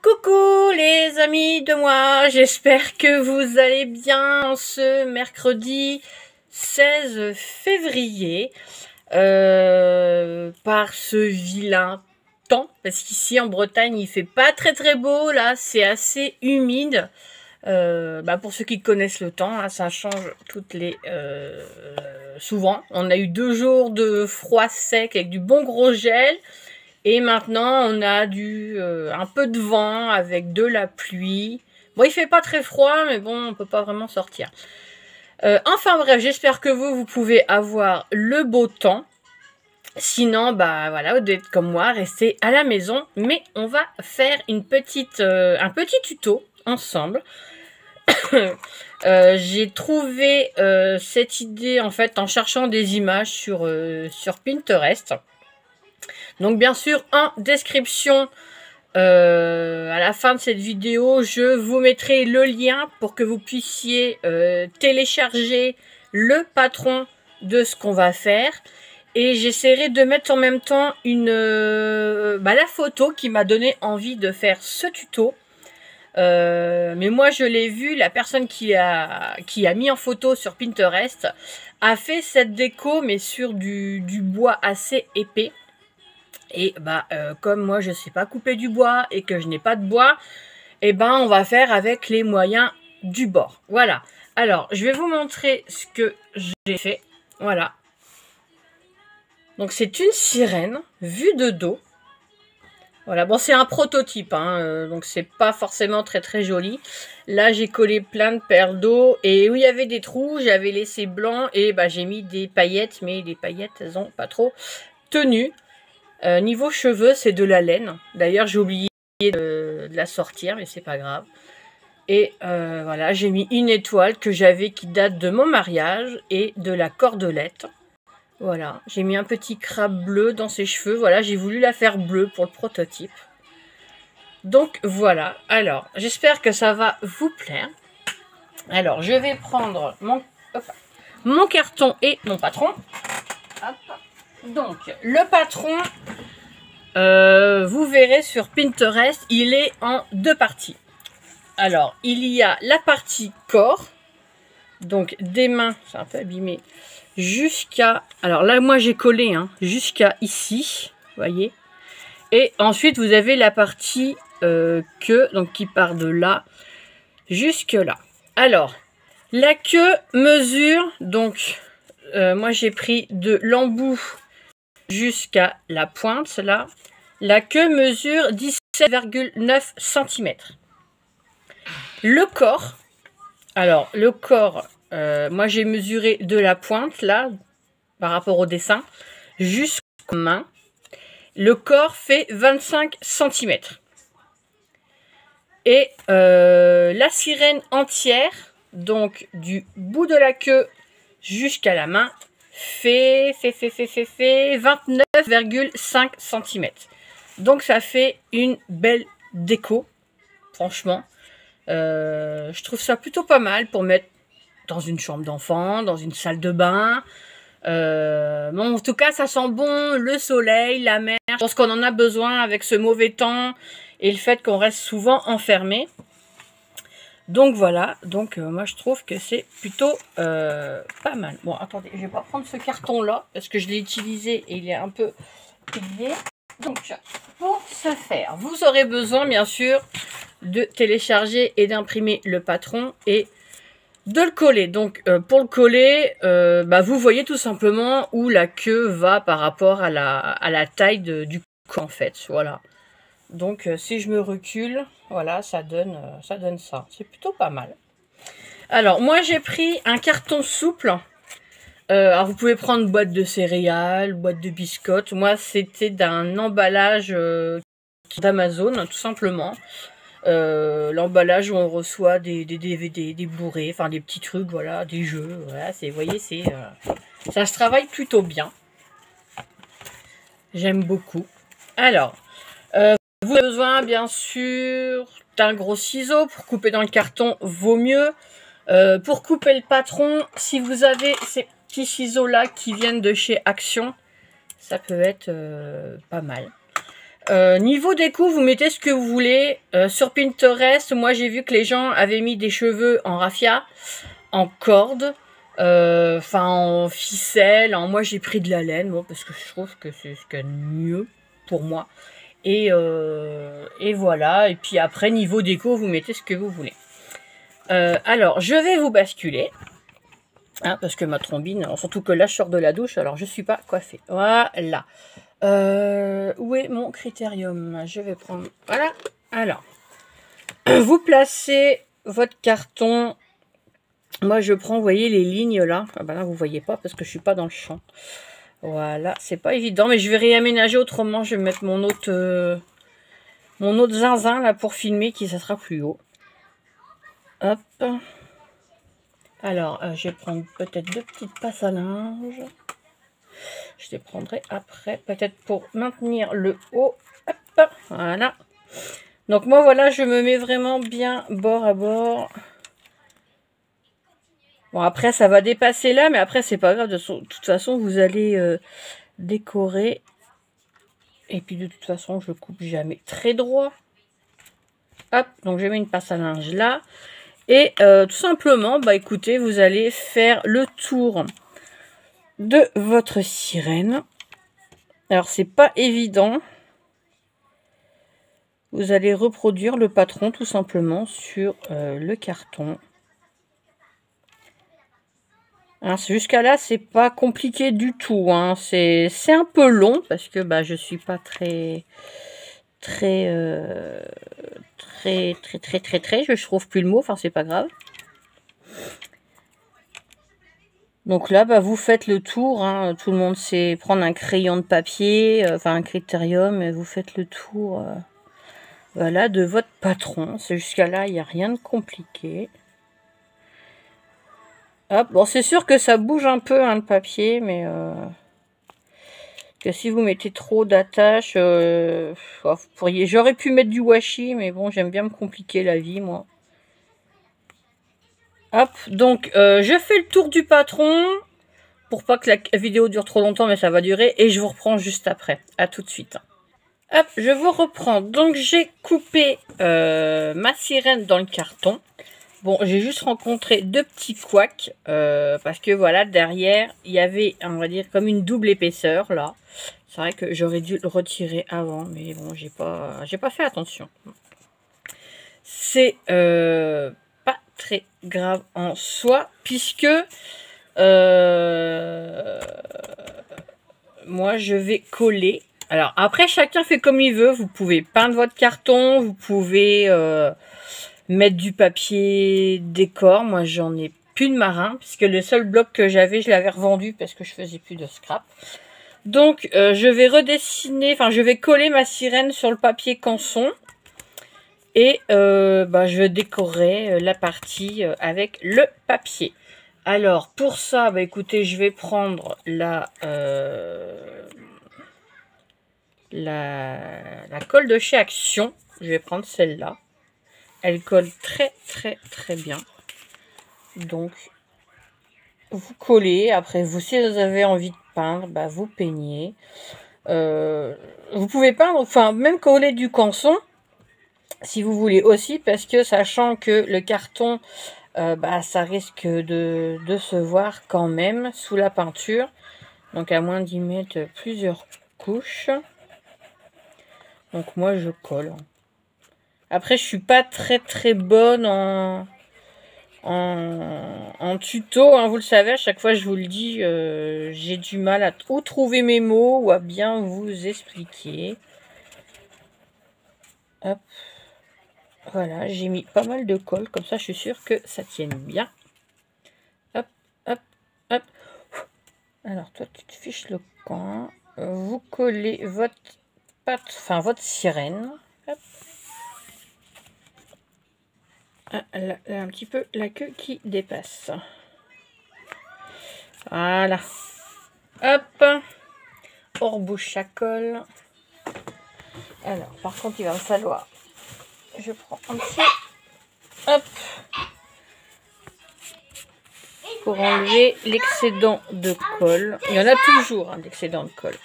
Coucou les amis de moi, j'espère que vous allez bien ce mercredi 16 février par ce vilain temps, parce qu'ici en Bretagne il fait pas très beau, là c'est assez humide. Pour ceux qui connaissent le temps, hein, ça change souvent. On a eu 2 jours de froid sec avec du bon gros gel. Et maintenant, on a un peu de vent avec de la pluie. Bon, il fait pas très froid, mais bon, on peut pas vraiment sortir. Enfin bref, j'espère que vous pouvez avoir le beau temps. Sinon, voilà, vous êtes comme moi, restez à la maison. Mais on va faire un petit tuto ensemble. J'ai trouvé cette idée en fait en cherchant des images sur Pinterest. Donc bien sûr en description à la fin de cette vidéo je vous mettrai le lien pour que vous puissiez télécharger le patron de ce qu'on va faire. Et j'essaierai de mettre en même temps la photo qui m'a donné envie de faire ce tuto. Mais moi je l'ai vu, la personne qui a mis en photo sur Pinterest a fait cette déco mais sur du bois assez épais. Et comme moi je sais pas couper du bois et que je n'ai pas de bois, on va faire avec les moyens du bord. Voilà. Alors je vais vous montrer ce que j'ai fait. Voilà. Donc c'est une sirène vue de dos. Voilà, bon c'est un prototype, hein, donc c'est pas forcément très joli. Là j'ai collé plein de perles d'eau et où il y avait des trous, j'avais laissé blanc et j'ai mis des paillettes, mais les paillettes elles ont pas trop tenu. Niveau cheveux, c'est de la laine. D'ailleurs, j'ai oublié de la sortir, mais c'est pas grave. Et voilà, j'ai mis une étoile que j'avais qui date de mon mariage et de la cordelette. Voilà, j'ai mis un petit crabe bleu dans ses cheveux. Voilà, j'ai voulu la faire bleue pour le prototype. Donc voilà, alors, j'espère que ça va vous plaire. Alors, je vais prendre mon carton et mon patron. Hop. Donc, le patron, vous verrez sur Pinterest, il est en 2 parties. Alors, il y a la partie corps, donc des mains, c'est un peu abîmé, jusqu'à... Alors là, moi j'ai collé, jusqu'à ici, vous voyez. Et ensuite, vous avez la partie queue, donc qui part de là jusque là. Alors, la queue mesure, donc, moi j'ai pris de l'embout jusqu'à la pointe, là. La queue mesure 17,9 cm. Le corps, alors le corps, moi j'ai mesuré de la pointe, là, par rapport au dessin, jusqu'aux mains. Le corps fait 25 cm. Et la sirène entière, donc du bout de la queue jusqu'à la main, fait 29,5 cm. Donc ça fait une belle déco, franchement. Je trouve ça plutôt pas mal pour mettre dans une chambre d'enfant, dans une salle de bain. Bon, en tout cas, ça sent bon le soleil, la mer. Je pense qu'on en a besoin avec ce mauvais temps et le fait qu'on reste souvent enfermé. Donc voilà, donc moi je trouve que c'est plutôt pas mal. Bon, attendez, je vais pas prendre ce carton-là parce que je l'ai utilisé et il est un peu plié. Donc, pour ce faire, vous aurez besoin bien sûr de télécharger et d'imprimer le patron et de le coller. Donc, pour le coller, vous voyez tout simplement où la queue va par rapport à la taille du corps en fait. Voilà. Donc, si je me recule, voilà, ça donne ça. C'est plutôt pas mal. Alors, moi, j'ai pris un carton souple. Alors, vous pouvez prendre boîte de céréales, boîte de biscottes. Moi, c'était d'un emballage d'Amazon, tout simplement. L'emballage où on reçoit des DVD, des bourrées, enfin des petits trucs, voilà, des jeux. Voilà, vous voyez, ça se travaille plutôt bien. J'aime beaucoup. Alors, vous avez besoin, bien sûr, d'un gros ciseau. Pour couper dans le carton, vaut mieux. Pour couper le patron, si vous avez ces petits ciseaux-là qui viennent de chez Action, ça peut être pas mal. Niveau déco, vous mettez ce que vous voulez. Sur Pinterest, moi j'ai vu que les gens avaient mis des cheveux en raffia, en corde, enfin en ficelle. Moi j'ai pris de la laine, bon, parce que je trouve que c'est ce qu'il y a de mieux pour moi. Et voilà. Et puis après, niveau déco, vous mettez ce que vous voulez. Alors, je vais vous basculer. Hein, parce que ma trombine, surtout que là je sors de la douche, alors je suis pas coiffée. Voilà. Où est mon critérium? Je vais prendre... Voilà. Alors, vous placez votre carton. Moi, je prends, vous voyez, les lignes là. Ah ben là, vous voyez pas parce que je suis pas dans le champ. Voilà, c'est pas évident, mais je vais réaménager autrement. Je vais mettre mon autre zinzin là pour filmer, qui ça sera plus haut. Hop. Alors, je vais prendre peut-être 2 petites passes à linge. Je les prendrai après, peut-être pour maintenir le haut. Hop, voilà. Donc moi, voilà, je me mets vraiment bien bord à bord. Bon, après, ça va dépasser là, mais après, c'est pas grave. De toute façon, vous allez décorer. Et puis, de toute façon, je coupe jamais très droit. Hop, donc je mets une passe à linge là. Et tout simplement, bah écoutez, vous allez faire le tour de votre sirène. Alors, c'est pas évident. Vous allez reproduire le patron tout simplement sur le carton. Hein, jusqu'à là, c'est pas compliqué du tout. Hein. C'est un peu long parce que bah, je suis pas très, je trouve plus le mot. Enfin, c'est pas grave. Donc là, bah, vous faites le tour. Hein. Tout le monde sait prendre un crayon de papier, enfin un critérium, et vous faites le tour. Voilà, de votre patron. C'est jusqu'à là, il n'y a rien de compliqué. Hop, bon, c'est sûr que ça bouge un peu, hein, le papier, mais que si vous mettez trop d'attaches, j'aurais pu mettre du washi, mais bon, j'aime bien me compliquer la vie, moi. Hop, donc, je fais le tour du patron, pour pas que la vidéo dure trop longtemps, mais ça va durer, et je vous reprends juste après. À tout de suite. Hop, je vous reprends. Donc, j'ai coupé ma sirène dans le carton. Bon, j'ai juste rencontré 2 petits couacs, parce que voilà, derrière, il y avait, on va dire, comme une double épaisseur, là. C'est vrai que j'aurais dû le retirer avant, mais bon, j'ai pas fait attention. C'est pas très grave en soi, puisque moi, je vais coller. Alors, après, chacun fait comme il veut. Vous pouvez peindre votre carton, vous pouvez... mettre du papier décor. Moi, j'en ai plus de marin, puisque le seul bloc que j'avais, je l'avais revendu parce que je faisais plus de scrap. Donc, je vais redessiner, enfin, je vais coller ma sirène sur le papier canson. Et bah, je décorerai la partie avec le papier. Alors, pour ça, bah, écoutez, je vais prendre la colle de chez Action. Je vais prendre celle-là. Elle colle très bien. Donc, vous collez. Après, vous, si vous avez envie de peindre, bah, vous peignez. Vous pouvez peindre, enfin, même coller du canson, si vous voulez aussi, parce que sachant que le carton, bah, ça risque de se voir quand même sous la peinture. Donc, à moins d'y mettre plusieurs couches. Donc, moi, je colle. Après, je suis pas très bonne en tuto, hein, vous le savez, à chaque fois je vous le dis, j'ai du mal à ou trouver mes mots ou à bien vous expliquer. Hop, voilà, j'ai mis pas mal de colle, comme ça je suis sûre que ça tienne bien. Hop, hop, hop. Alors toi tu te fiches le camp, vous collez votre pâte, enfin votre sirène. Hop. Ah, là, un petit peu la queue qui dépasse. Voilà. Hop. On rebouche la colle. Alors, par contre, il va me falloir... Je prends un petit... Hop. Pour enlever l'excédent de colle. Il y en a toujours, hein, d'excédent de colle.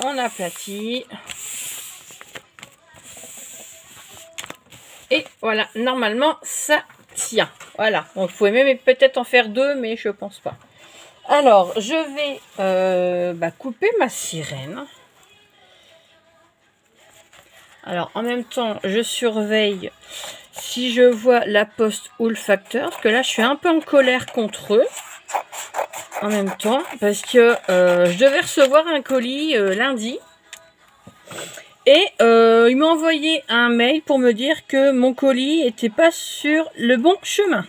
on aplatit. Et voilà, normalement, ça tient. Voilà, donc vous pouvez même peut-être en faire deux, mais je pense pas. Alors, je vais couper ma sirène. Alors, en même temps, je surveille si je vois la poste ou le facteur, parce que là, je suis un peu en colère contre eux. En même temps, parce que je devais recevoir un colis lundi. Et il m'a envoyé un mail pour me dire que mon colis n'était pas sur le bon chemin.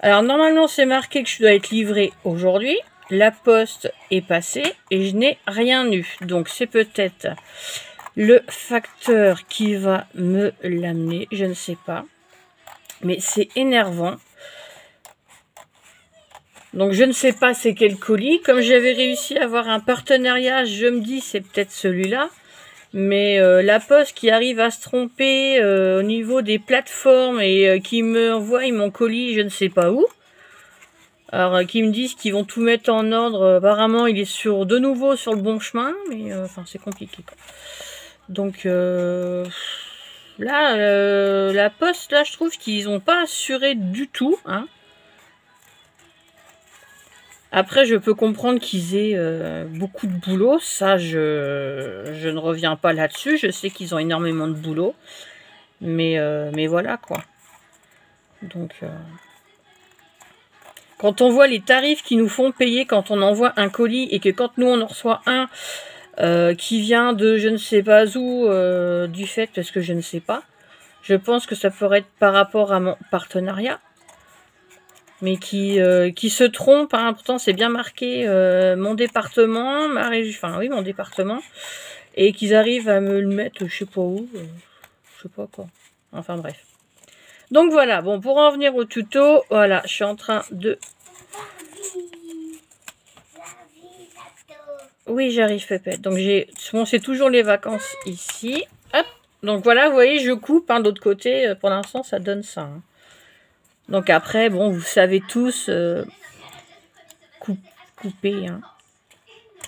Alors, normalement, c'est marqué que je dois être livré aujourd'hui. La poste est passée et je n'ai rien eu. Donc, c'est peut-être le facteur qui va me l'amener. Je ne sais pas. Mais c'est énervant. Donc, je ne sais pas c'est quel colis. Comme j'avais réussi à avoir un partenariat, je me dis c'est peut-être celui-là. Mais la poste qui arrive à se tromper au niveau des plateformes et qui me envoie mon colis je ne sais pas où. Alors qui me disent qu'ils vont tout mettre en ordre. Apparemment il est de nouveau sur le bon chemin. Mais enfin c'est compliqué quoi. Donc là la poste là je trouve qu'ils n'ont pas assuré du tout. Hein. Après, je peux comprendre qu'ils aient beaucoup de boulot. Ça, je ne reviens pas là-dessus. Je sais qu'ils ont énormément de boulot. Mais voilà, quoi. Donc, quand on voit les tarifs qu'ils nous font payer quand on envoie un colis et que quand nous, on en reçoit un qui vient de je ne sais pas où, du fait, parce que je ne sais pas, je pense que ça pourrait être par rapport à mon partenariat. Mais qui se trompe, hein. Pourtant c'est bien marqué mon département, ma région, enfin oui mon département, et qu'ils arrivent à me le mettre je sais pas où, je sais pas quoi, enfin bref. Donc voilà, bon pour en venir au tuto, voilà, je suis en train de... Oui j'arrive Pépette, donc bon c'est toujours les vacances ici, hop, donc voilà vous voyez je coupe, hein, de l'autre côté, pour l'instant ça donne ça, hein. Donc après, bon, vous savez tous couper. Hein.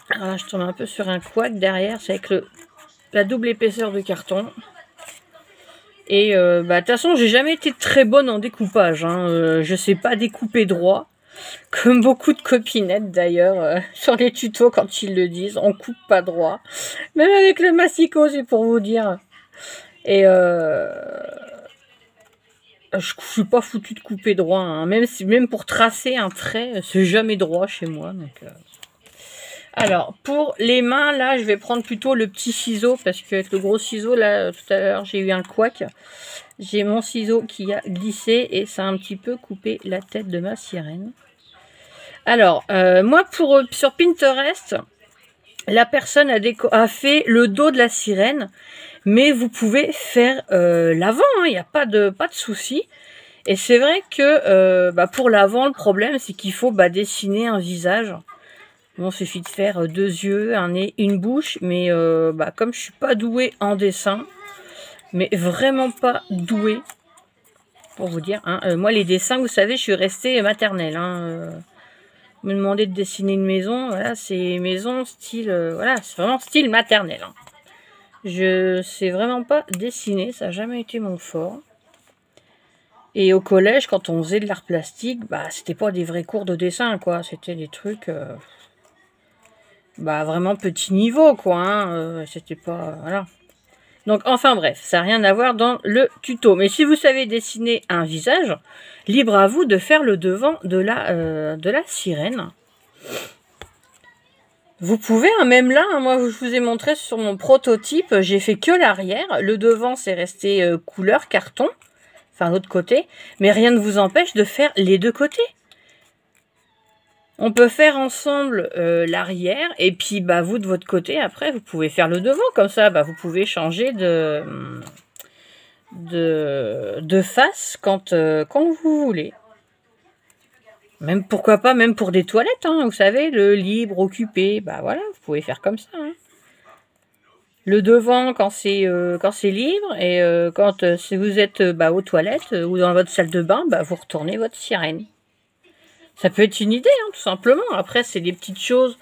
Alors là, je tombe un peu sur un couac derrière. C'est avec la double épaisseur de carton. Et de toute façon, j'ai jamais été très bonne en découpage. Hein. Je sais pas découper droit. Comme beaucoup de copinettes d'ailleurs, sur les tutos quand ils le disent. On coupe pas droit. Même avec le massicot, c'est pour vous dire. Et... je suis pas foutu de couper droit, hein. Même pour tracer un trait, c'est jamais droit chez moi. Donc, Alors, pour les mains, là, je vais prendre plutôt le petit ciseau, parce qu'avec le gros ciseau, là, tout à l'heure, j'ai eu un couac. J'ai mon ciseau qui a glissé et ça a un petit peu coupé la tête de ma sirène. Alors, moi, sur Pinterest, la personne a fait le dos de la sirène, mais vous pouvez faire l'avant, il n'y a pas de souci. Et c'est vrai que pour l'avant, le problème, c'est qu'il faut dessiner un visage. Bon, il suffit de faire 2 yeux, un nez, une bouche, mais comme je suis pas douée en dessin, mais vraiment pas douée, pour vous dire, hein, moi les dessins, vous savez, je suis restée maternelle, hein, me demander de dessiner une maison, voilà, c'est maison style, voilà, c'est vraiment style maternel. Hein. Je sais vraiment pas dessiner, ça n'a jamais été mon fort. Et au collège, quand on faisait de l'art plastique, c'était pas des vrais cours de dessin, quoi. C'était des trucs, vraiment petit niveau, quoi. Hein. C'était pas, voilà. Donc, enfin bref, ça n'a rien à voir dans le tuto. Mais si vous savez dessiner un visage, libre à vous de faire le devant de la sirène. Vous pouvez, hein, même là, hein, moi je vous ai montré sur mon prototype, j'ai fait que l'arrière. Le devant, c'est resté couleur carton, enfin l'autre côté. Mais rien ne vous empêche de faire les deux côtés. On peut faire ensemble l'arrière et puis vous de votre côté, après vous pouvez faire le devant. Comme ça, vous pouvez changer de face quand vous voulez. Même pourquoi pas, même pour des toilettes, hein, vous savez, le libre, occupé, voilà, vous pouvez faire comme ça. Hein. Le devant quand c'est libre et si vous êtes aux toilettes ou dans votre salle de bain, vous retournez votre sirène. Ça peut être une idée, hein, tout simplement. Après, c'est des petites choses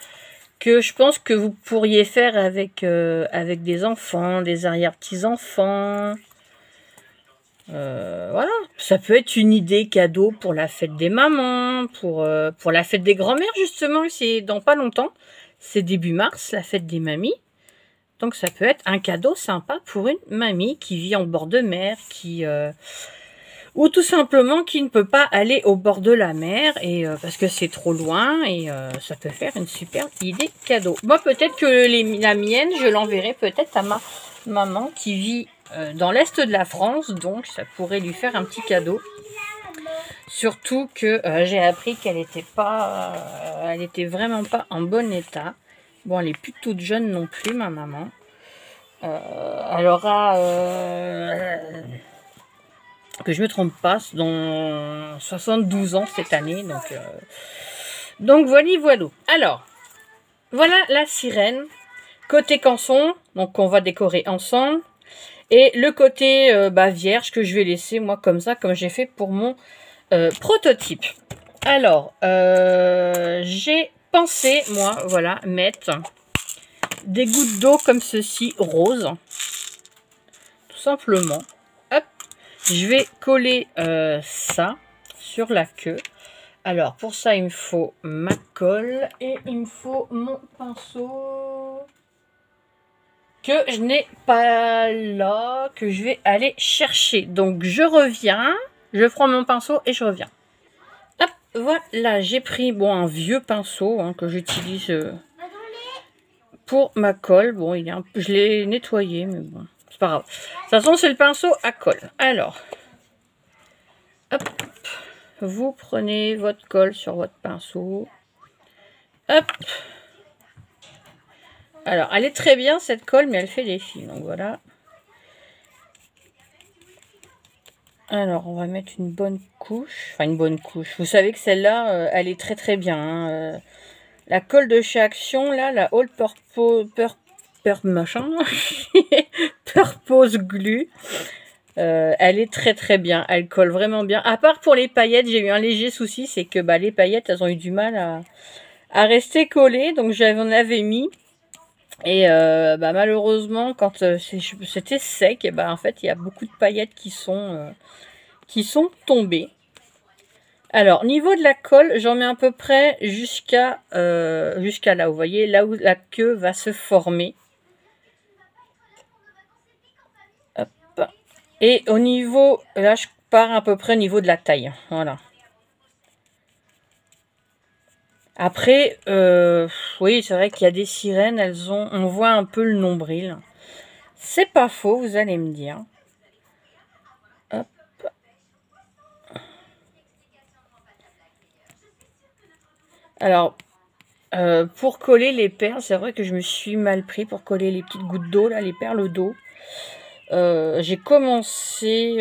que je pense que vous pourriez faire avec, avec des enfants, des arrière-petits-enfants. Voilà, ça peut être une idée cadeau pour la fête des mamans, pour la fête des grands-mères justement, c'est dans pas longtemps. C'est début mars, la fête des mamies. Donc ça peut être un cadeau sympa pour une mamie qui vit en bord de mer, qui ou tout simplement qui ne peut pas aller au bord de la mer et parce que c'est trop loin et ça peut faire une super idée cadeau. Moi peut-être que la mienne, je l'enverrai peut-être à ma maman qui vit dans l'est de la France, donc ça pourrait lui faire un petit cadeau. Surtout que j'ai appris qu'elle était pas, elle était vraiment pas en bon état. Bon, elle est plus toute jeune non plus, ma maman. Elle aura, que je me trompe pas, dans 72 ans cette année. Donc voilà, voilà. Alors, voilà la sirène. Côté canson, donc on va décorer ensemble. Et le côté vierge que je vais laisser moi comme ça, comme j'ai fait pour mon prototype. Alors, j'ai pensé, moi, voilà, mettre des gouttes d'eau comme ceci, rose. Tout simplement. Hop, je vais coller ça sur la queue. Alors, pour ça, il me faut ma colle et il me faut mon pinceau que je n'ai pas là, que je vais aller chercher. Donc, je reviens, je prends mon pinceau et je reviens. Hop, voilà, j'ai pris un vieux pinceau que j'utilise pour ma colle. Bon, il est je l'ai nettoyé, mais bon, c'est pas grave. De toute façon, c'est le pinceau à colle. Alors, hop, vous prenez votre colle sur votre pinceau. Hop. Alors, elle est très bien cette colle, mais elle fait des fils. Donc voilà. Alors, on va mettre une bonne couche. Enfin, une bonne couche. Vous savez que celle-là, elle est très très bien. Hein. La colle de chez Action, là, la All Purpose Glue. Elle est très très bien. Elle colle vraiment bien. À part pour les paillettes, j'ai eu un léger souci. C'est que les paillettes, elles ont eu du mal à rester collées. Donc, j'en avais mis. Et malheureusement, quand c'était sec, et en fait, il y a beaucoup de paillettes qui sont tombées. Alors, niveau de la colle, j'en mets à peu près jusqu'à là, vous voyez, là où la queue va se former. Hop. Et au niveau, là, je pars à peu près au niveau de la taille. Voilà. Après, oui, c'est vrai qu'il y a des sirènes, on voit un peu le nombril. C'est pas faux, vous allez me dire. Hop. Alors, pour coller les perles, c'est vrai que je me suis mal pris pour coller les petites gouttes d'eau, là, les perles d'eau. J'ai commencé,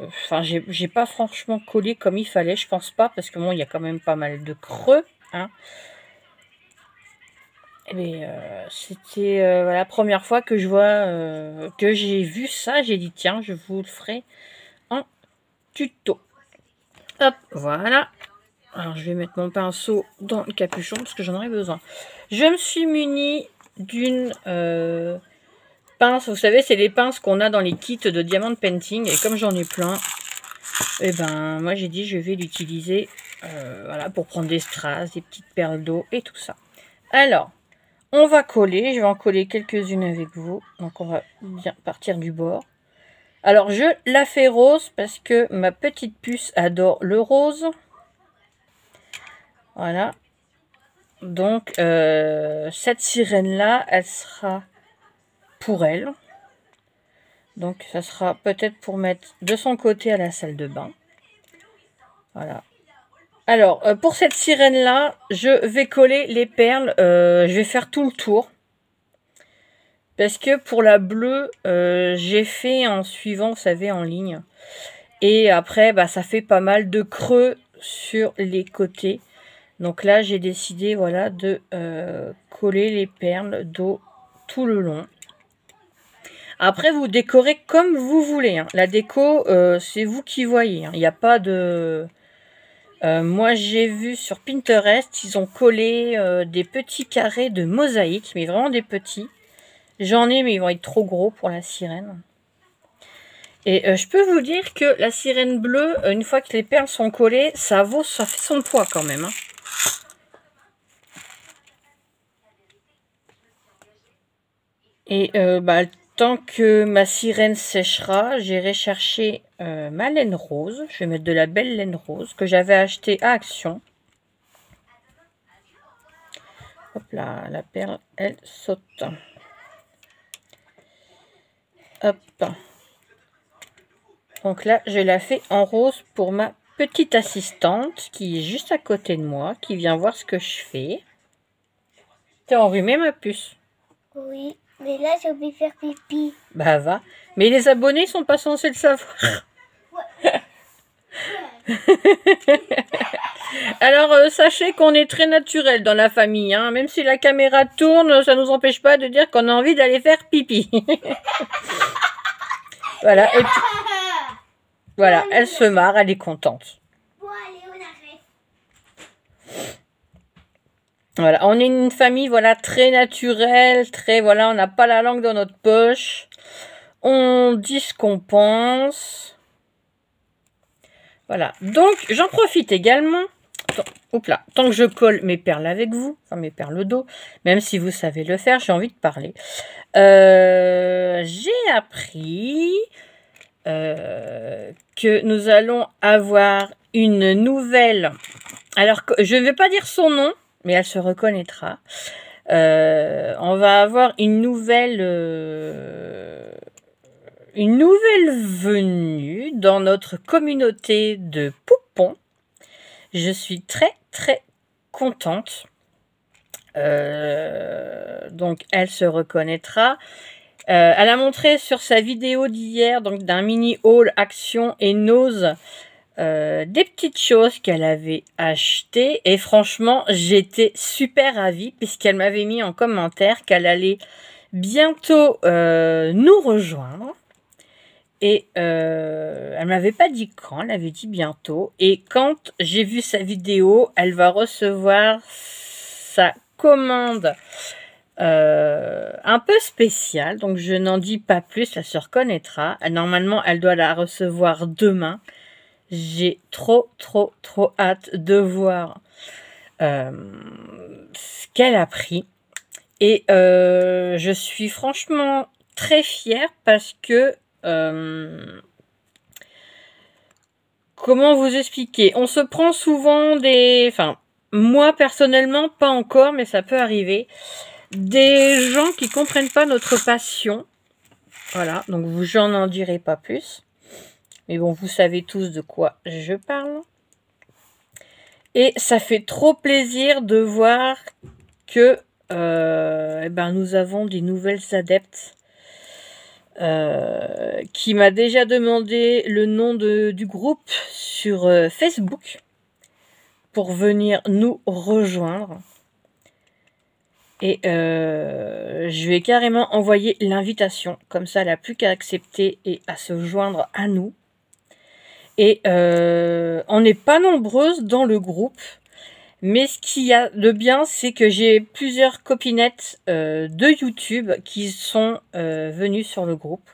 enfin, j'ai pas franchement collé comme il fallait, je pense pas, parce que bon, il y a quand même pas mal de creux, hein. Mais c'était la première fois que je vois, que j'ai vu ça, j'ai dit tiens, je vous le ferai en tuto. Hop, voilà. Alors je vais mettre mon pinceau dans le capuchon parce que j'en aurai besoin. Je me suis munie d'une pince, vous savez, c'est les pinces qu'on a dans les kits de diamant painting. Et comme j'en ai plein, et moi j'ai dit je vais l'utiliser voilà, pour prendre des strass, des petites perles d'eau et tout ça. Alors, on va coller, je vais en coller quelques-unes avec vous. Donc on va bien partir du bord. Alors je la fais rose parce que ma petite puce adore le rose. Voilà. Donc cette sirène là, elle sera pour elle. Donc ça sera peut-être pour mettre de son côté à la salle de bain. Voilà. Alors, pour cette sirène-là, je vais coller les perles. Je vais faire tout le tour. Parce que pour la bleue, j'ai fait en suivant, vous savez, en ligne. Et après, ça fait pas mal de creux sur les côtés. Donc là, j'ai décidé, voilà, de coller les perles d'eau tout le long. Après, vous décorez comme vous voulez. Hein. La déco, c'est vous qui voyez. Hein. Il n'y a pas de... Moi, j'ai vu sur Pinterest, ils ont collé des petits carrés de mosaïque, mais vraiment des petits. J'en ai, mais ils vont être trop gros pour la sirène. Et je peux vous dire que la sirène bleue, une fois que les perles sont collées, ça fait son poids quand même. Hein. Et tant que ma sirène séchera, j'irai chercher ma laine rose. Je vais mettre de la belle laine rose que j'avais achetée à Action. Hop là, la perle, elle saute. Hop. Donc là, je la fais en rose pour ma petite assistante qui est juste à côté de moi, qui vient voir ce que je fais. T'es enrhumée, ma puce? Oui, mais là, j'ai envie de faire pipi. Bah va. Mais les abonnés sont pas censés le savoir. Ouais. Alors, sachez qu'on est très naturel dans la famille. Hein. Même si la caméra tourne, ça ne nous empêche pas de dire qu'on a envie d'aller faire pipi. Voilà. Et puis, voilà, elle se marre, elle est contente. Bon, allez, on arrête. Voilà, on est une famille, voilà, très naturelle, très, voilà, on n'a pas la langue dans notre poche. On dit ce qu'on pense. Voilà, donc j'en profite également. Tant que je colle mes perles avec vous, enfin mes perles d'eau, même si vous savez le faire, j'ai envie de parler. J'ai appris que nous allons avoir une nouvelle. Alors, je ne vais pas dire son nom, mais elle se reconnaîtra. On va avoir une nouvelle venue dans notre communauté de poupons. Je suis très très contente. Donc elle se reconnaîtra. Elle a montré sur sa vidéo d'hier, donc d'un mini haul Action et Nose, des petites choses qu'elle avait achetées. Et franchement, j'étais super ravie puisqu'elle m'avait mis en commentaire qu'elle allait bientôt nous rejoindre. Et elle m'avait pas dit quand, elle avait dit bientôt. Et quand j'ai vu sa vidéo, elle va recevoir sa commande un peu spéciale. Donc je n'en dis pas plus, elle se reconnaîtra. Normalement, elle doit la recevoir demain. J'ai trop hâte de voir ce qu'elle a pris. Et je suis franchement très fière parce que comment vous expliquer? On se prend souvent des... Enfin, moi personnellement, pas encore, mais ça peut arriver. Des gens qui comprennent pas notre passion. Voilà, donc j'en en dirai pas plus. Mais bon, vous savez tous de quoi je parle. Et ça fait trop plaisir de voir que nous avons des nouvelles adeptes. Qui m'a déjà demandé le nom du groupe sur Facebook pour venir nous rejoindre. Et je lui ai carrément envoyé l'invitation. Comme ça, elle n'a plus qu'à accepter et à se joindre à nous. Et on n'est pas nombreuses dans le groupe. Mais ce qu'il y a de bien, c'est que j'ai plusieurs copinettes de YouTube qui sont venues sur le groupe.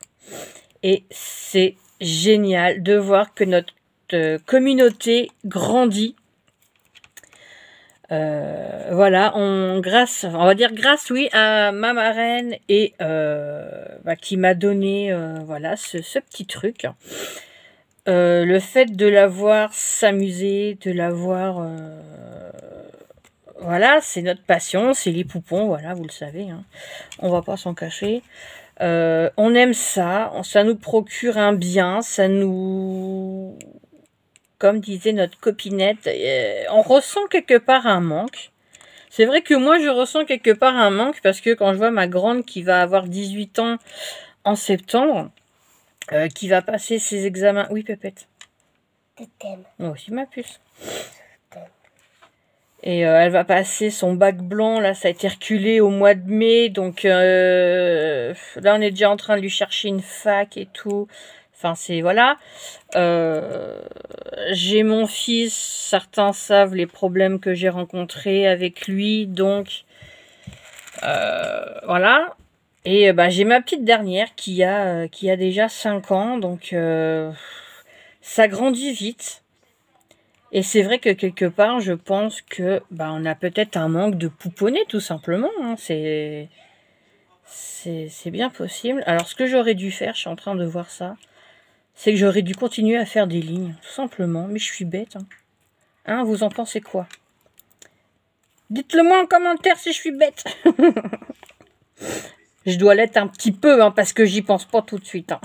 Et c'est génial de voir que notre communauté grandit. Voilà, on va dire grâce, oui, à ma marraine et qui m'a donné voilà, ce petit truc. Le fait de la voir s'amuser, de la voir... voilà, c'est notre passion, c'est les poupons, voilà, vous le savez. Hein. On va pas s'en cacher. On aime ça, ça nous procure un bien, ça nous... Comme disait notre copinette, on ressent quelque part un manque. C'est vrai que moi, je ressens quelque part un manque parce que quand je vois ma grande qui va avoir 18 ans en septembre, qui va passer ses examens... Oui, Pépette. Je t'aime. Moi aussi, ma puce. Et elle va passer son bac blanc, là, ça a été reculé au mois de mai. Donc là, on est déjà en train de lui chercher une fac et tout. Enfin, c'est, voilà. J'ai mon fils, certains savent les problèmes que j'ai rencontrés avec lui, donc, voilà. Et j'ai ma petite dernière qui a déjà 5 ans, donc ça grandit vite. Et c'est vrai que quelque part, je pense que on a peut-être un manque de pouponner, tout simplement. Hein. C'est bien possible. Alors, ce que j'aurais dû faire, je suis en train de voir ça, c'est que j'aurais dû continuer à faire des lignes, tout simplement. Mais je suis bête. Hein, vous en pensez quoi? Dites-le moi en commentaire si je suis bête. Je dois l'être un petit peu, hein, parce que j'y pense pas tout de suite. Hein.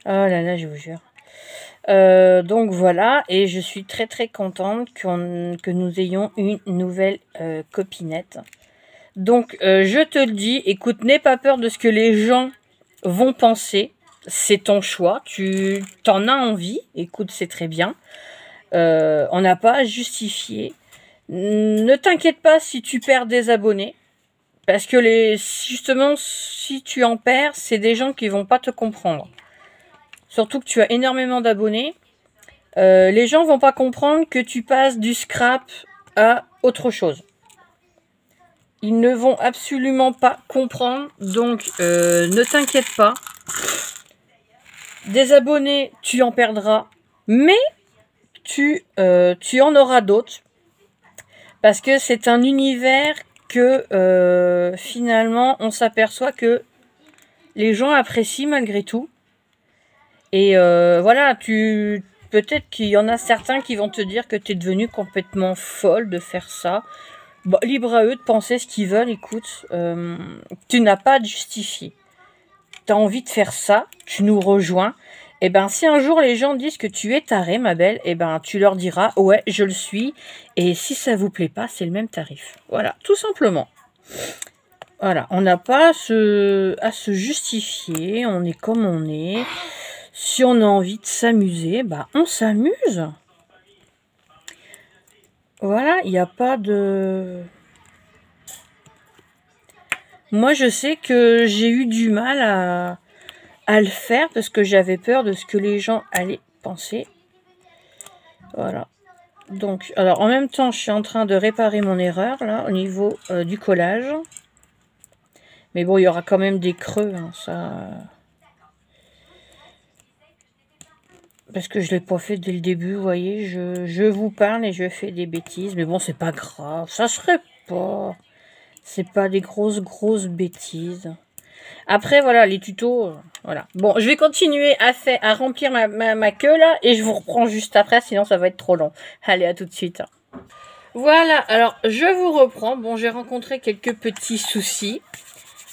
Oh là là, je vous jure. Donc voilà, et je suis très très contente que nous ayons une nouvelle copinette. Donc je te le dis, écoute, n'aie pas peur de ce que les gens vont penser. C'est ton choix, tu t'en as envie, écoute, c'est très bien. On n'a pas à justifier. Ne t'inquiète pas si tu perds des abonnés. Parce que justement, si tu en perds, c'est des gens qui vont pas te comprendre. Surtout que tu as énormément d'abonnés. Les gens vont pas comprendre que tu passes du scrap à autre chose. Ils ne vont absolument pas comprendre. Donc, ne t'inquiète pas. Des abonnés, tu en perdras. Mais tu en auras d'autres. Parce que c'est un univers que finalement on s'aperçoit que les gens apprécient malgré tout. Et voilà, peut-être qu'il y en a certains qui vont te dire que tu es devenue complètement folle de faire ça. Bon, libre à eux de penser ce qu'ils veulent, écoute. Tu n'as pas à te justifier. Tu as envie de faire ça, tu nous rejoins. Et si un jour les gens disent que tu es tarée, ma belle, tu leur diras, ouais, je le suis. Et si ça vous plaît pas, c'est le même tarif. Voilà, tout simplement. Voilà, on n'a pas à se justifier, on est comme on est. Si on a envie de s'amuser, on s'amuse. Voilà, il n'y a pas de... Moi, je sais que j'ai eu du mal à le faire parce que j'avais peur de ce que les gens allaient penser. Voilà. Donc, alors, en même temps, je suis en train de réparer mon erreur, là, au niveau du collage. Mais bon, il y aura quand même des creux, hein, ça... Parce que je ne l'ai pas fait dès le début, vous voyez. Je vous parle et je fais des bêtises. Mais bon, c'est pas grave. Ça serait pas... C'est pas des grosses bêtises. Après, voilà, les tutos, voilà. Bon, je vais continuer à remplir ma queue, là. Et je vous reprends juste après, sinon ça va être trop long. Allez, à tout de suite. Voilà, alors, je vous reprends. Bon, j'ai rencontré quelques petits soucis.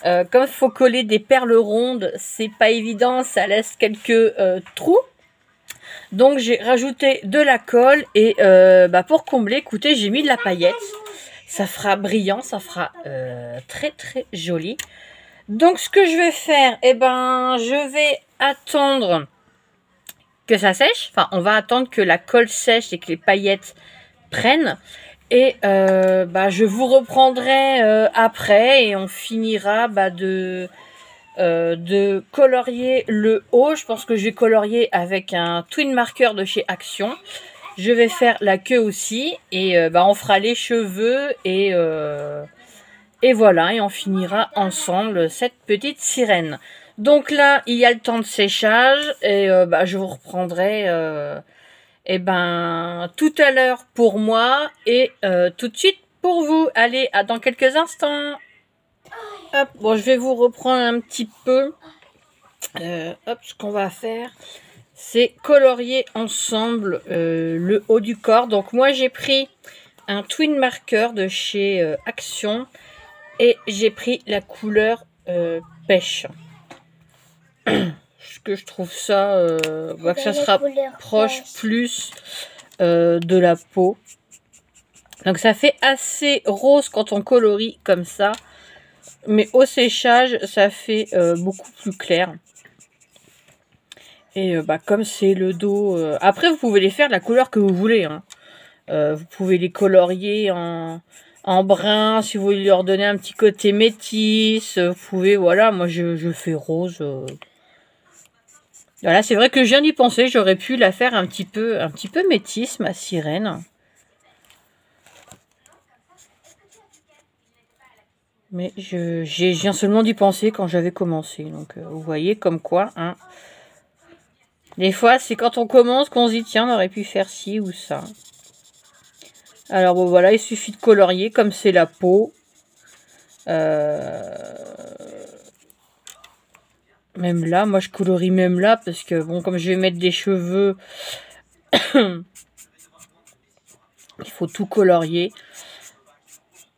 Comme il faut coller des perles rondes, c'est pas évident. Ça laisse quelques trous. Donc, j'ai rajouté de la colle. Et pour combler, écoutez, j'ai mis de la paillette. Ça fera brillant, ça fera très très joli. Donc ce que je vais faire, je vais attendre que ça sèche. Enfin, on va attendre que la colle sèche et que les paillettes prennent. Et je vous reprendrai après et on finira de colorier le haut. Je pense que je vais colorier avec un twin marker de chez Action. Je vais faire la queue aussi et on fera les cheveux et voilà, et on finira ensemble cette petite sirène. Donc là, il y a le temps de séchage et je vous reprendrai tout à l'heure pour moi et tout de suite pour vous. Allez, dans quelques instants. Hop, bon, je vais vous reprendre un petit peu. Ce qu'on va faire, c'est colorier ensemble le haut du corps. Donc moi j'ai pris un twin marker de chez Action et j'ai pris la couleur pêche. Parce que je trouve ça que ça sera proche plus de la peau. Donc ça fait assez rose quand on colorie comme ça. Mais au séchage ça fait beaucoup plus clair. Et comme c'est le dos... Après, vous pouvez les faire de la couleur que vous voulez. Hein. Vous pouvez les colorier en brun. Si vous voulez leur donner un petit côté métis. Vous pouvez... Voilà, moi, je fais rose. Voilà, c'est vrai que je viens d'y penser. J'aurais pu la faire un petit peu métisse, ma sirène. Mais je viens seulement d'y penser quand j'avais commencé. Donc, vous voyez comme quoi, hein. Des fois, c'est quand on commence qu'on se dit, tiens, on aurait pu faire ci ou ça. Alors, bon, voilà, il suffit de colorier comme c'est la peau. Même là, moi, je colorie même là parce que, bon, comme je vais mettre des cheveux, il faut tout colorier.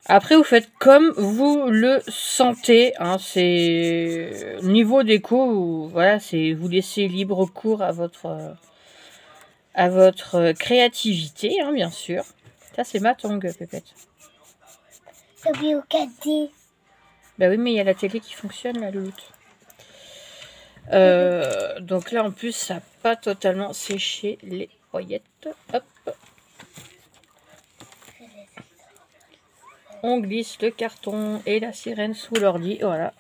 Après, vous faites comme vous le sentez. Hein, c'est niveau déco, voilà, c'est vous laissez libre cours à votre créativité, hein, bien sûr. Ça, c'est ma tongue, Pépette. J'ai oublié au caddie. Bah oui, mais il y a la télé qui fonctionne, là, Louloute. Donc là, en plus, ça n'a pas totalement séché les paillettes. Hop. On glisse le carton et la sirène sous l'ordi. Voilà.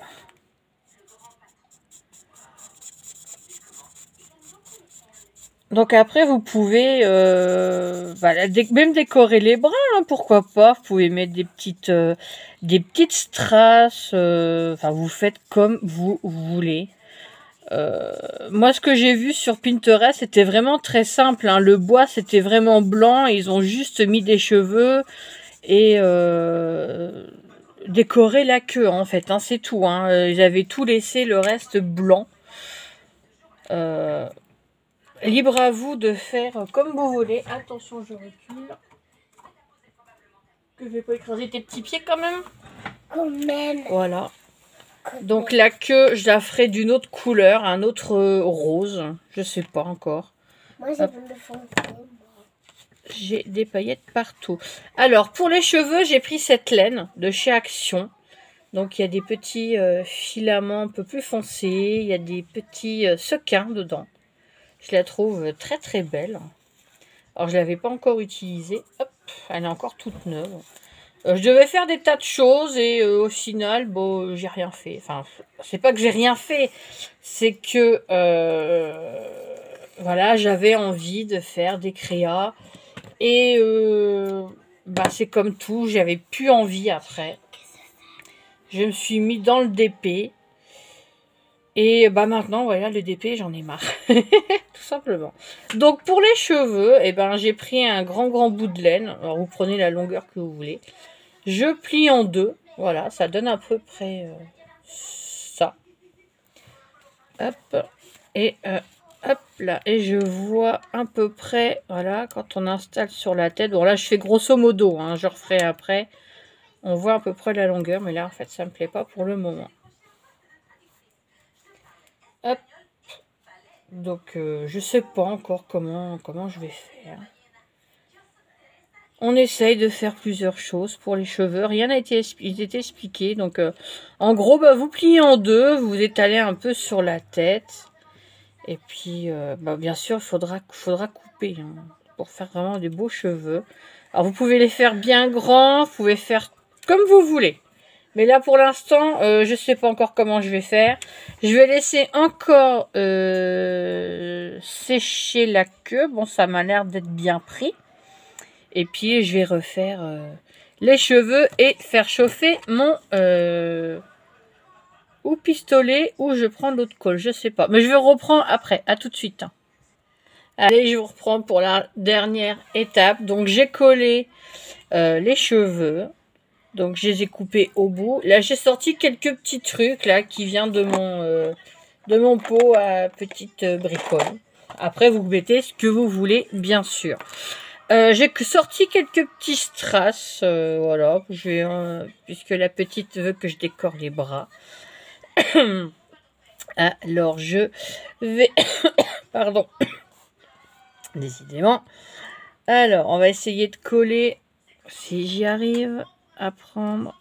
Donc après, vous pouvez voilà, même décorer les bras, hein, pourquoi pas. Vous pouvez mettre des petites strass. Enfin, vous faites comme vous voulez. Moi, ce que j'ai vu sur Pinterest, c'était vraiment très simple. Hein. Le bois, c'était vraiment blanc. Ils ont juste mis des cheveux et décoré la queue, en fait. Hein, c'est tout. Hein. Ils avaient tout laissé, le reste blanc. Libre à vous de faire comme vous voulez. Attention, je recule. Que je vais pas écraser tes petits pieds quand même. Quand même. Voilà. Donc la queue, je la ferai d'une autre couleur, un autre rose. Je sais pas encore. Moi, j'ai besoin de foncer. J'ai des paillettes partout. Alors, pour les cheveux, j'ai pris cette laine de chez Action. Donc, il y a des petits filaments un peu plus foncés. Il y a des petits sequins dedans. Je la trouve très très belle. Alors, je ne l'avais pas encore utilisée. Hop, elle est encore toute neuve. Je devais faire des tas de choses et au final, bon, j'ai rien fait. Enfin, c'est pas que j'ai rien fait. C'est que, voilà, j'avais envie de faire des créas. Et bah, c'est comme tout, j'avais plus envie après. Je me suis mis dans le DP. Et bah maintenant, voilà, le DP, j'en ai marre. Tout simplement. Donc pour les cheveux, eh ben, j'ai pris un grand bout de laine. Alors vous prenez la longueur que vous voulez. Je plie en deux. Voilà, ça donne à peu près ça. Hop. Et hop là. Et je vois à peu près, voilà, quand on installe sur la tête. Bon là, je fais grosso modo. Hein, je referai après. On voit à peu près la longueur. Mais là, en fait, ça me plaît pas pour le moment. Hop. Donc, je sais pas encore comment je vais faire. On essaye de faire plusieurs choses pour les cheveux. Rien n'a été expliqué. Donc, en gros, bah, vous pliez en deux. Vous étalez un peu sur la tête. Et puis, bah, bien sûr, il faudra couper hein, pour faire vraiment des beaux cheveux. Alors, vous pouvez les faire bien grands. Vous pouvez faire comme vous voulez. Mais là, pour l'instant, je ne sais pas encore comment je vais faire. Je vais laisser encore sécher la queue. Bon, ça m'a l'air d'être bien pris. Et puis, je vais refaire les cheveux et faire chauffer mon ou pistolet ou je prends l'autre colle. Je sais pas. Mais je vais reprendre après. À tout de suite. Hein. Allez, je vous reprends pour la dernière étape. Donc, j'ai collé les cheveux. Donc, je les ai coupés au bout. Là, j'ai sorti quelques petits trucs là qui viennent de mon pot à petite bricole. Après, vous mettez ce que vous voulez, bien sûr. J'ai sorti quelques petits strass. Voilà, puisque la petite veut que je décore les bras. Alors, je vais... Pardon. Décidément. Alors, on va essayer de coller, si j'y arrive, à prendre...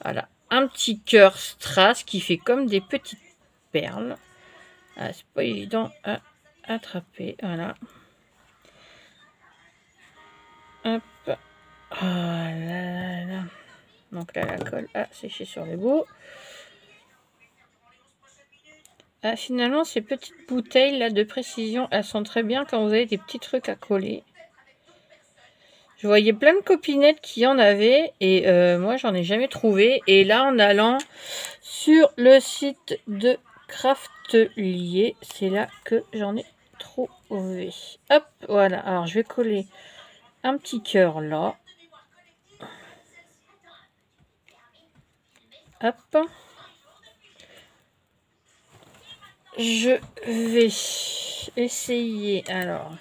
Voilà, un petit cœur strass qui fait comme des petites perles. Ah, c'est pas évident à attraper. Voilà. Hop. Oh là là. Donc là, la colle a séché sur les bouts. Ah, finalement, ces petites bouteilles là de précision, elles sont très bien quand vous avez des petits trucs à coller. Je voyais plein de copinettes qui en avaient et moi j'en ai jamais trouvé. Et là en allant sur le site de Craftelier, c'est là que j'en ai trouvé. Hop, voilà. Alors je vais coller un petit cœur là. Hop. Je vais essayer alors.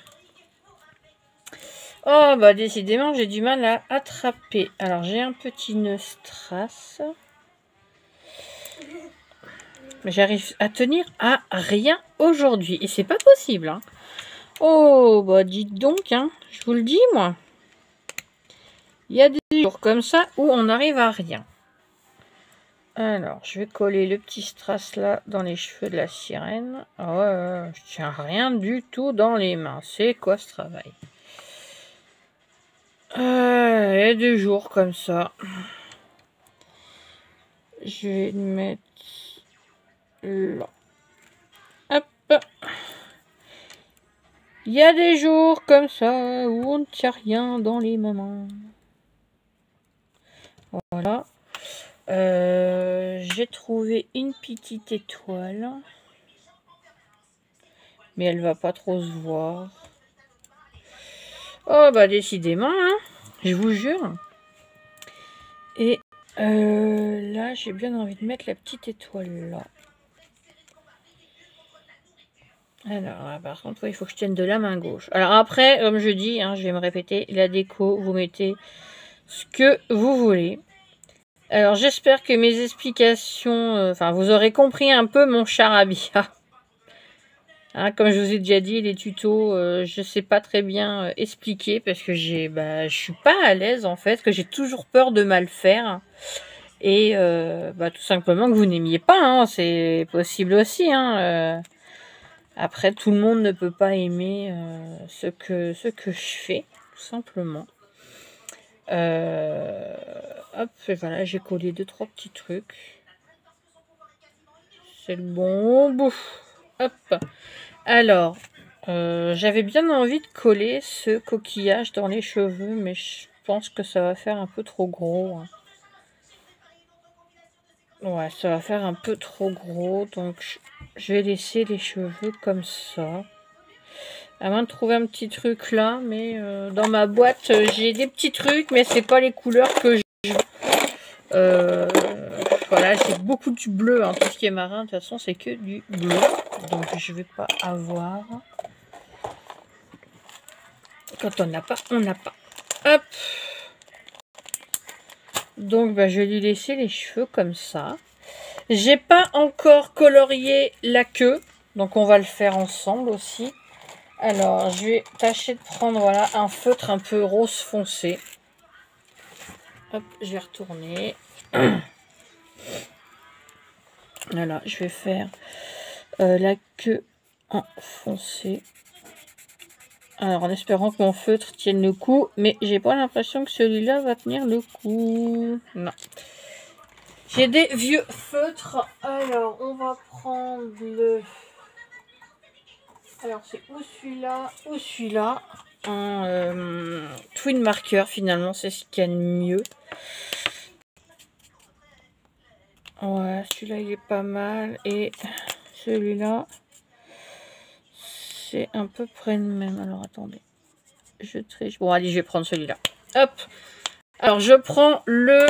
Oh, bah décidément, j'ai du mal à attraper. Alors, j'ai un petit nœud strass. J'arrive à tenir à rien aujourd'hui. Et c'est pas possible. Hein. Oh, bah dites donc, hein, je vous le dis, moi. Il y a des jours comme ça où on n'arrive à rien. Alors, je vais coller le petit strass là dans les cheveux de la sirène. Oh, je tiens rien du tout dans les mains. C'est quoi ce travail? Il y a des jours comme ça. Je vais le mettre là. Hop. Il y a des jours comme ça où on ne tient rien dans les mains. Voilà. J'ai trouvé une petite étoile. Mais elle va pas trop se voir. Oh bah décidément, hein, je vous jure. Et là, j'ai bien envie de mettre la petite étoile là. Alors, par contre, il faut que je tienne de la main gauche. Alors après, comme je dis, hein, je vais me répéter, la déco, vous mettez ce que vous voulez. Alors, j'espère que mes explications, vous aurez compris un peu mon charabia. Hein, comme je vous ai déjà dit, les tutos, je sais pas très bien expliquer parce que je suis pas à l'aise en fait, que j'ai toujours peur de mal faire. Et tout simplement que vous n'aimiez pas, hein, c'est possible aussi. Hein, après, tout le monde ne peut pas aimer ce que je fais, tout simplement. Hop, voilà, j'ai collé 2-3 petits trucs. C'est le bon bout. Hop. Alors, j'avais bien envie de coller ce coquillage dans les cheveux, mais je pense que ça va faire un peu trop gros. Hein. Ouais, ça va faire un peu trop gros, donc je vais laisser les cheveux comme ça. À moins de trouver un petit truc là, mais dans ma boîte, j'ai des petits trucs, mais c'est pas les couleurs que je veux. Voilà, c'est beaucoup du bleu, hein. Tout ce qui est marin, de toute façon, c'est que du bleu. Donc, je vais pas avoir. Quand on n'a pas, on n'a pas. Hop. Donc, je vais lui laisser les cheveux comme ça. J'ai pas encore colorié la queue. Donc, on va le faire ensemble aussi. Alors, je vais tâcher de prendre voilà, un feutre un peu rose foncé. Hop, je vais retourner. Voilà, je vais faire la queue en foncé. Alors, en espérant que mon feutre tienne le coup. Mais j'ai pas l'impression que celui-là va tenir le coup. Non. J'ai des vieux feutres. Alors, on va prendre le... Alors, c'est ou celui-là ou celui-là. Un twin marker, finalement. C'est ce qu'il y a de mieux. Ouais, celui-là, il est pas mal. Et celui-là, c'est à peu près le même. Alors, attendez. Je triche. Bon, allez, je vais prendre celui-là. Hop. Alors, je prends le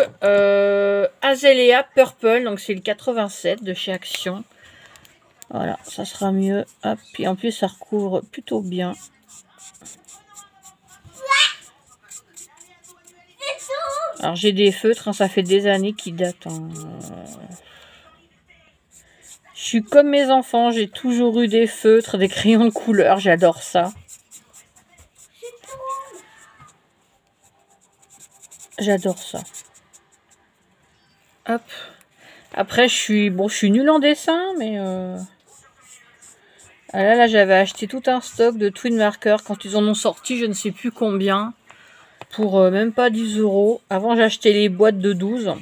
Azalea Purple. Donc, c'est le 87 de chez Action. Voilà, ça sera mieux. Hop. Puis, en plus, ça recouvre plutôt bien. Alors, j'ai des feutres. Hein, ça fait des années qu'ils datent. Hein. Je suis comme mes enfants. J'ai toujours eu des feutres, des crayons de couleur. J'adore ça. J'adore ça. Hop. Après, je suis nulle en dessin, mais... Ah là, j'avais acheté tout un stock de twin markers quand ils en ont sorti, je ne sais plus combien. Pour même pas 10 €. Avant, j'achetais les boîtes de 12.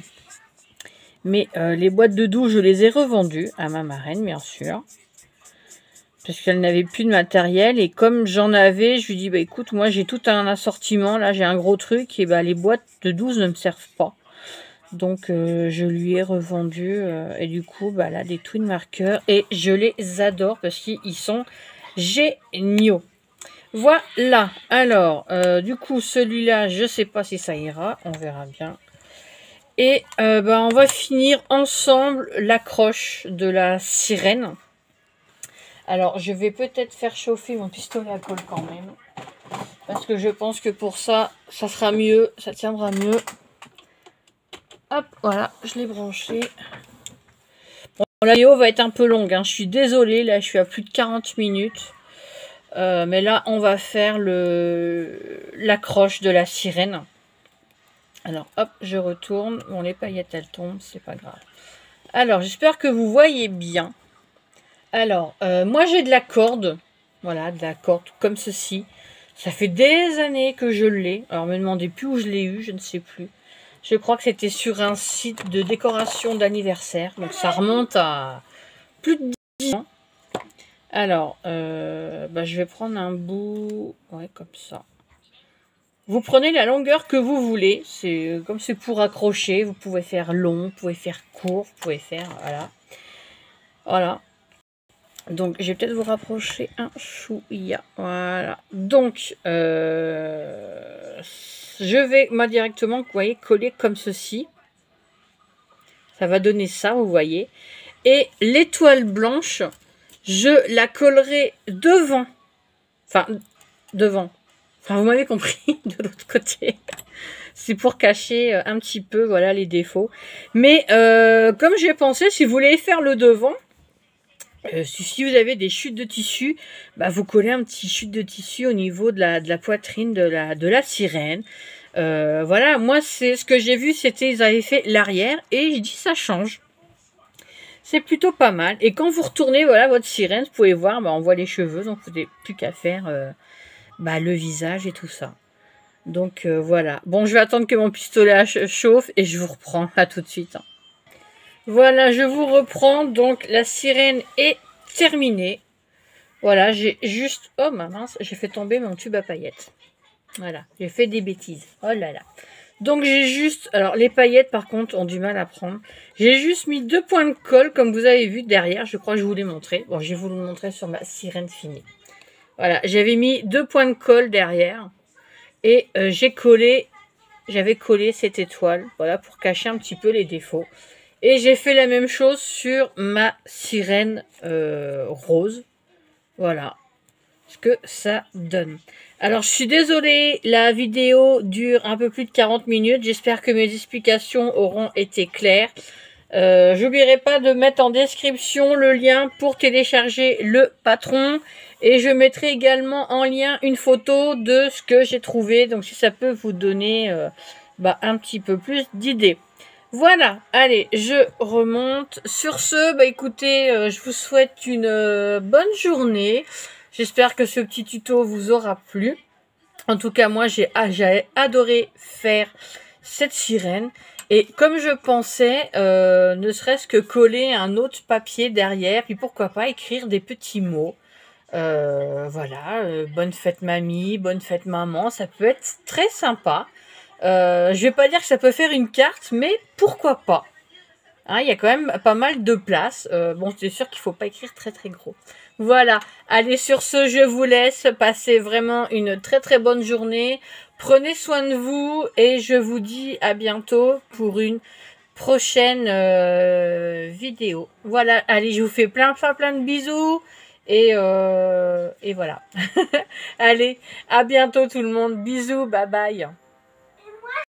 Mais les boîtes de 12, je les ai revendues à ma marraine, bien sûr. parce qu'elle n'avait plus de matériel. Et comme j'en avais, je lui dis, bah écoute, moi j'ai tout un assortiment, là j'ai un gros truc, et bah les boîtes de 12 ne me servent pas. Donc je lui ai revendu, et du coup, bah là, des twin markers, et je les adore, parce qu'ils sont géniaux. Voilà, alors, du coup, celui-là, je sais pas si ça ira, on verra bien. Et bah, on va finir ensemble l'accroche de la sirène. Alors, je vais peut-être faire chauffer mon pistolet à colle quand même. Parce que je pense que pour ça, ça sera mieux, ça tiendra mieux. Hop, voilà, je l'ai branché. Bon, la vidéo va être un peu longue, hein. Je suis désolée, là, je suis à plus de 40 minutes. Mais là, on va faire l'accroche de la sirène. Alors, hop, je retourne. Bon, les paillettes, elles tombent, c'est pas grave. Alors, j'espère que vous voyez bien. Alors, moi, j'ai de la corde. Voilà, de la corde comme ceci. Ça fait des années que je l'ai. Alors, me demandez plus où je l'ai eu, je ne sais plus. Je crois que c'était sur un site de décoration d'anniversaire. Donc, ça remonte à plus de 10 ans. Alors, bah, je vais prendre un bout, ouais, comme ça. Vous prenez la longueur que vous voulez. C'est comme c'est pour accrocher. Vous pouvez faire long, vous pouvez faire court, vous pouvez faire, voilà. Voilà. Donc, je vais peut-être vous rapprocher un chouïa. Voilà. Donc, je vais, moi, directement, vous voyez, coller comme ceci. Ça va donner ça, vous voyez. Et l'étoile blanche, je la collerai devant. Enfin, devant. Enfin, vous m'avez compris, de l'autre côté. C'est pour cacher un petit peu, voilà, les défauts. Mais, comme j'ai pensé, si vous voulez faire le devant, si vous avez des chutes de tissu, bah, vous collez un petit chute de tissu au niveau de la poitrine de la sirène. Voilà, moi, c'est ce que j'ai vu, c'était, ils avaient fait l'arrière, et je dis, ça change. C'est plutôt pas mal. Et quand vous retournez, voilà, votre sirène, vous pouvez voir, bah, on voit les cheveux, donc vous n'avez plus qu'à faire bah, le visage et tout ça. Donc, voilà. Bon, je vais attendre que mon pistolet chauffe, et je vous reprends. À tout de suite. Voilà, je vous reprends. Donc, la sirène est terminée. Voilà, j'ai juste... Oh, ma mince, j'ai fait tomber mon tube à paillettes. Voilà, j'ai fait des bêtises. Oh là là. Donc, j'ai juste... Alors, les paillettes, par contre, ont du mal à prendre. J'ai juste mis 2 points de colle, comme vous avez vu derrière. Je crois que je vous l'ai montré. Bon, je vais vous le montrer sur ma sirène finie. Voilà, j'avais mis 2 points de colle derrière. Et j'avais collé cette étoile. Voilà, pour cacher un petit peu les défauts. Et j'ai fait la même chose sur ma sirène rose. Voilà ce que ça donne. Alors, je suis désolée, la vidéo dure un peu plus de 40 minutes. J'espère que mes explications auront été claires. J'oublierai pas de mettre en description le lien pour télécharger le patron. Et je mettrai également en lien une photo de ce que j'ai trouvé. Donc, si ça peut vous donner un petit peu plus d'idées. Voilà, allez, je remonte. Sur ce, bah écoutez, je vous souhaite une bonne journée. J'espère que ce petit tuto vous aura plu. En tout cas, moi, j'ai adoré faire cette sirène. Et comme je pensais, ne serait-ce que coller un autre papier derrière, puis pourquoi pas écrire des petits mots. Voilà, bonne fête mamie, bonne fête maman, ça peut être très sympa. Je vais pas dire que ça peut faire une carte, mais pourquoi pas. Hein, il y a quand même pas mal de place. Bon, c'est sûr qu'il faut pas écrire très très gros. Voilà, allez, sur ce, je vous laisse. Passez vraiment une très très bonne journée. Prenez soin de vous et je vous dis à bientôt pour une prochaine vidéo. Voilà, allez, je vous fais plein de bisous. Et voilà. Allez, à bientôt tout le monde. Bisous, bye bye.